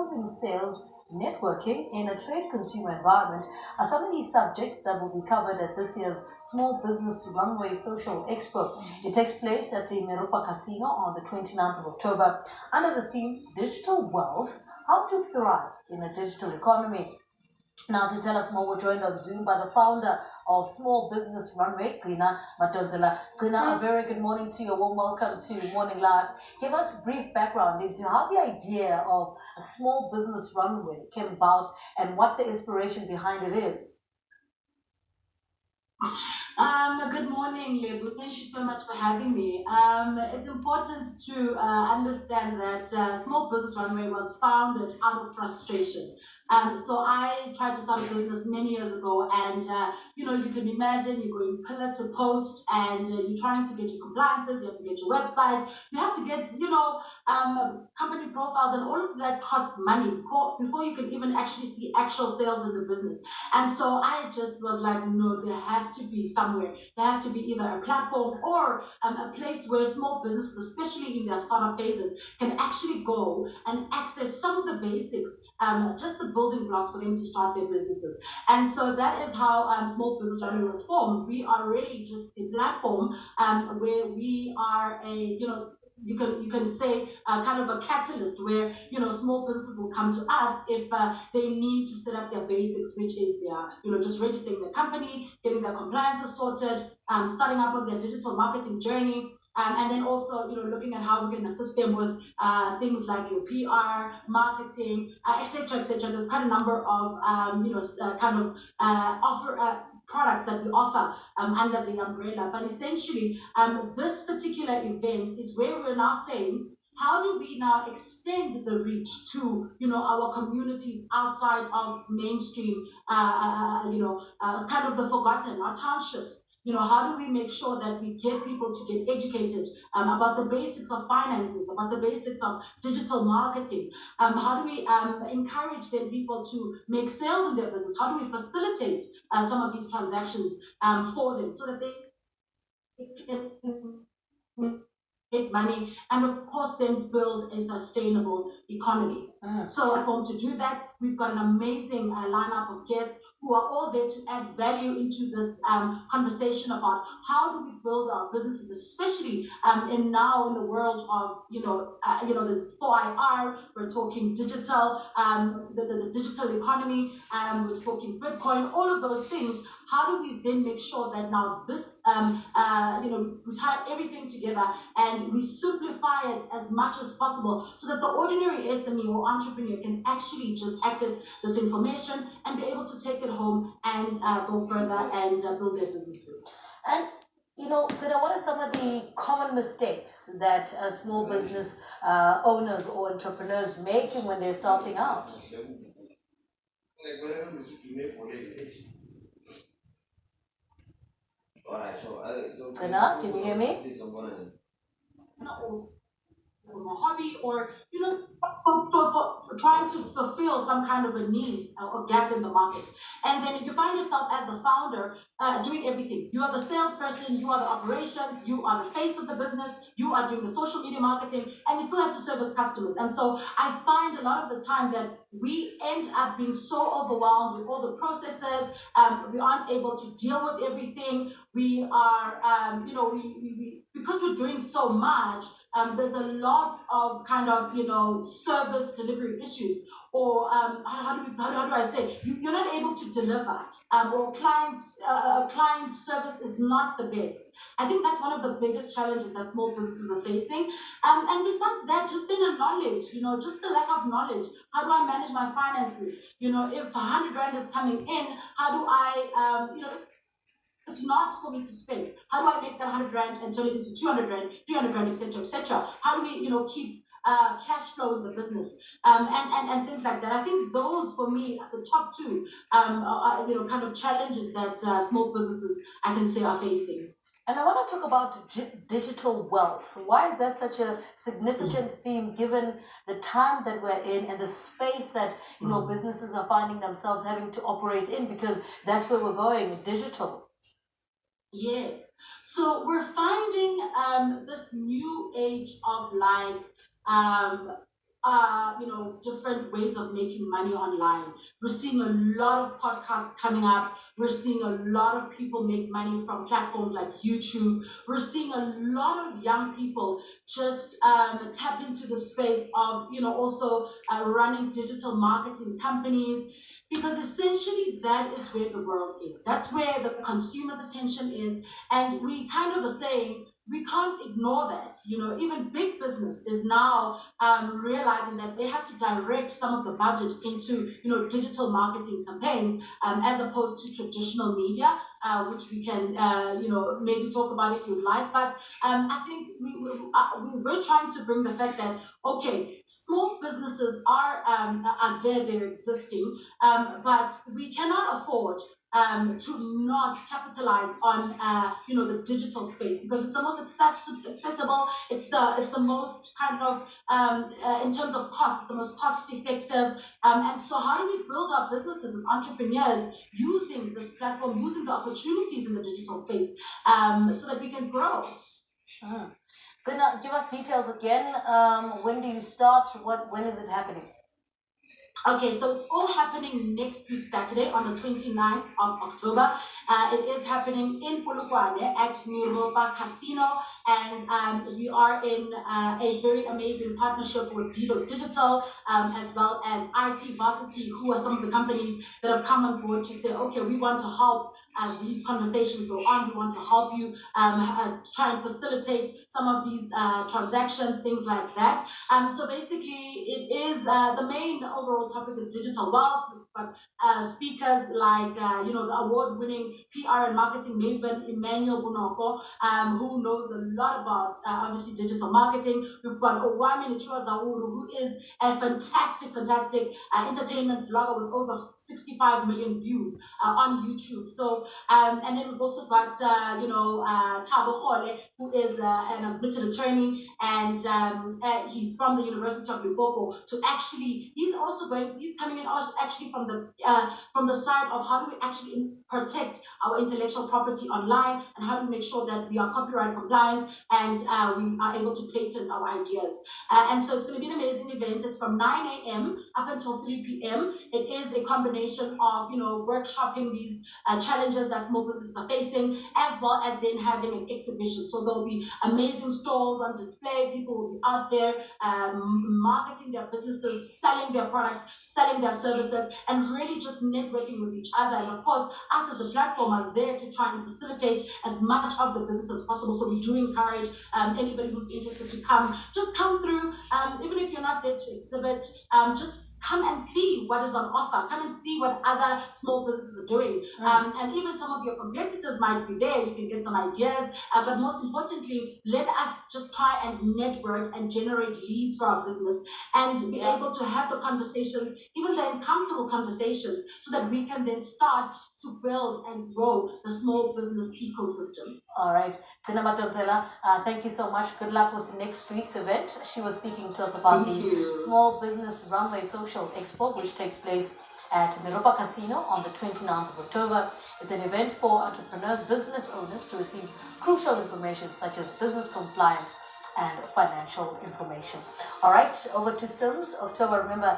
closing sales, networking in a trade consumer environment are some of these subjects that will be covered at this year's Small Business Runway Social Expo. It takes place at the Meropa Casino on the 29th of October under the theme Digital Wealth, How to Thrive in a Digital Economy. Now, to tell us more, we're joined on Zoom by the founder of Small Business Runway, Trina Matonzela. Trina, a very good morning to you. A warm welcome to Morning Live. Give us a brief background into how the idea of a Small Business Runway came about and what the inspiration behind it is. Good morning, Lebu. Thank you so much for having me. It's important to understand that Small Business Runway was founded out of frustration. So I tried to start a business many years ago, and you can imagine you're going pillar to post, and you're trying to get your compliances, you have to get your website, you have to get company profiles, and all of that costs money before you can even actually see actual sales in the business. And so I just was like, no, there has to be somewhere. There has to be either a platform or a place where small businesses, especially in their startup phases, can actually go and access some of the basics, just the building blocks for them to start their businesses. And so that is how Small Business Runway was formed. We are really just a platform where we are you can say kind of a catalyst where small businesses will come to us if they need to set up their basics, which is their just registering their company, getting their compliances sorted, starting up on their digital marketing journey. And then also, looking at how we can assist them with things like your PR, marketing, etc., etc. There's quite a number of, offer products that we offer under the umbrella. But essentially, this particular event is where we're now saying, how do we now extend the reach to our communities outside of mainstream, kind of the forgotten, our townships? How do we make sure that we get people to get educated about the basics of finances, about the basics of digital marketing? How do we encourage them people to make sales in their business? How do we facilitate some of these transactions for them so that they can make money and of course then build a sustainable economy? So to do that, we've got an amazing lineup of guests who are all there to add value into this conversation about how do we build our businesses, especially in the world of this 4IR. We're talking digital, the digital economy. We're talking Bitcoin, all of those things. How do we then make sure that now this, we tie everything together and we simplify it as much as possible so that the ordinary SME or entrepreneur can actually just access this information and be able to take it home and go further and build their businesses. And Frida, what are some of the common mistakes that small business owners or entrepreneurs make when they're starting out? Frida, can you hear me? A hobby or for trying to fulfill some kind of a need or gap in the market, and then you find yourself as the founder doing everything. You are the salesperson, you are the operations, you are the face of the business, you are doing the social media marketing, and you still have to service customers. And so I find a lot of the time that we end up being so overwhelmed with all the processes. We aren't able to deal with everything. We are because we're doing so much, there's a lot of kind of service delivery issues, or how do I say, you're not able to deliver, or client service is not the best. I think that's one of the biggest challenges that small businesses are facing. And besides that, just in knowledge, just the lack of knowledge. How do I manage my finances? If 100 Rand is coming in, how do I, it's not for me to spend. How do I make that 100 Rand and turn it into 200 Rand, 300 Rand, etc., etc.? How do we, keep cash flow in the business, and things like that? I think those, for me, are the top two, kind of challenges that small businesses, I can say, are facing. And I want to talk about digital wealth. Why is that such a significant theme given the time that we're in and the space that businesses are finding themselves having to operate in, because that's where we're going, digital? Yes. So we're finding this new age of different ways of making money online. We're seeing a lot of podcasts coming up. We're seeing a lot of people make money from platforms like YouTube. We're seeing a lot of young people just tap into the space of, also running digital marketing companies, because essentially that is where the world is. That's where the consumer's attention is. And we kind of are saying, we can't ignore that. Even big business is now realizing that they have to direct some of the budget into, digital marketing campaigns, as opposed to traditional media, which we can, maybe talk about if you like. But I think we're trying to bring the fact that, okay, small businesses are there, they're existing, but we cannot afford to not capitalize on the digital space, because it's the most accessible. It's the most kind of in terms of cost, it's the most cost effective. And so, how do we build our businesses as entrepreneurs using this platform, using the opportunities in the digital space, so that we can grow? Then give us details again. When do you start? When is it happening? Okay, so it's all happening next week, Saturday, on the 29th of October. It is happening in Polokwane at Miropa Casino, and we are in a very amazing partnership with Dido Digital, as well as IT Varsity, who are some of the companies that have come on board to say, okay, we want to help these conversations go on. We want to help you try and facilitate some of these transactions, things like that. So basically, it is the main overall topic is digital wealth. We've got speakers like the award-winning PR and marketing maven Emmanuel Bunoko, who knows a lot about obviously digital marketing. We've got Owami Nichua Zauru, who is a fantastic entertainment blogger with over 65 million views on YouTube. So and then we've also got Thabo Khole, who is an admitted attorney, and he's from the University of Limpopo. To actually, he's coming in actually from the side of how do we actually protect our intellectual property online, and how do we make sure that we are copyright compliant, and we are able to patent our ideas. And so it's going to be an amazing event. It's from 9 a.m. up until 3 p.m. It is a combination of workshopping these challenges that small businesses are facing, as well as then having an exhibition. So there'll be amazing stalls on display. People will be out there marketing their businesses, selling their products, selling their services, and really just networking with each other. And of course, us as a platform are there to try and facilitate as much of the business as possible. So we do encourage anybody who's interested to come. Just come through, even if you're not there to exhibit, just come and see what is on offer. Come and see what other small businesses are doing. And even some of your competitors might be there. You can get some ideas. But most importantly, let us just try and network and generate leads for our business, and be able to have the conversations, even the uncomfortable conversations, so that we can then start to build and grow the small business ecosystem. All right. Thank you so much. Good luck with next week's event. She was speaking to us about the Small Business Runway Social Expo, which takes place at Miropa Casino on the 29th of October. It's an event for entrepreneurs, business owners to receive crucial information such as business compliance and financial information. All right, over to Sims. October, remember,